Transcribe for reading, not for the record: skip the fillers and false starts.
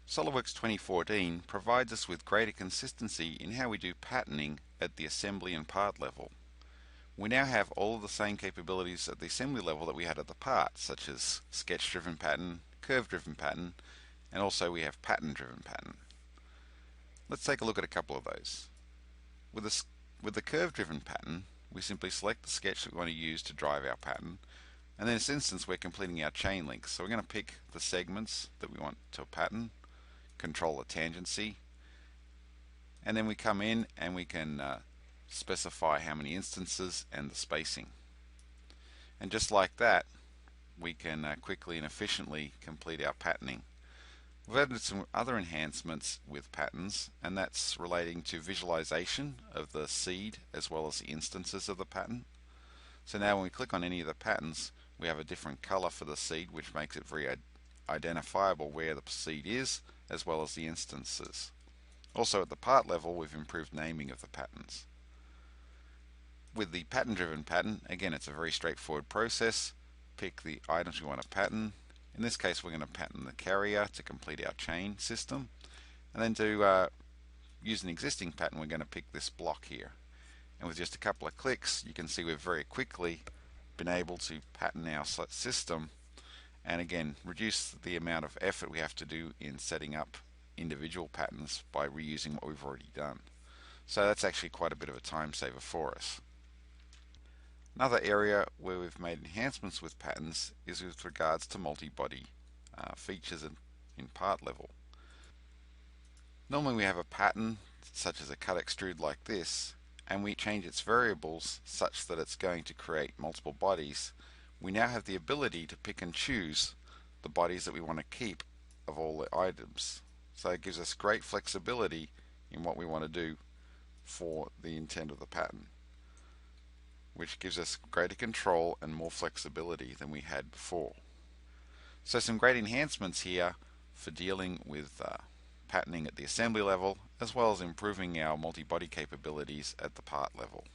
SolidWorks 2014 provides us with greater consistency in how we do patterning at the assembly and part level. We now have all of the same capabilities at the assembly level that we had at the part, such as sketch-driven pattern, curve-driven pattern, and also we have pattern-driven pattern. Let's take a look at a couple of those. With the curve-driven pattern, we simply select the sketch that we want to use to drive our pattern, and in this instance we're completing our chain links. So we're going to pick the segments that we want to pattern, control the tangency, and then we come in and we can specify how many instances and the spacing. And just like that, we can quickly and efficiently complete our patterning. We've added some other enhancements with patterns, and that's relating to visualization of the seed as well as the instances of the pattern. So now when we click on any of the patterns, we have a different color for the seed, which makes it very identifiable where the seed is as well as the instances. Also at the part level, we've improved naming of the patterns. With the pattern-driven pattern, again, it's a very straightforward process. Pick the items we want to pattern. In this case, we're going to pattern the carrier to complete our chain system, and then to use an existing pattern, we're going to pick this block here. And with just a couple of clicks, you can see we've very quickly been able to pattern our system, and again reduce the amount of effort we have to do in setting up individual patterns by reusing what we've already done. So that's actually quite a bit of a time saver for us. Another area where we've made enhancements with patterns is with regards to multi-body features in part level. Normally we have a pattern such as a cut extrude like this, and we change its variables such that it's going to create multiple bodies. We now have the ability to pick and choose the bodies that we want to keep of all the items. So it gives us great flexibility in what we want to do for the intent of the pattern, which gives us greater control and more flexibility than we had before. So some great enhancements here for dealing with patterning at the assembly level, as well as improving our multi-body capabilities at the part level.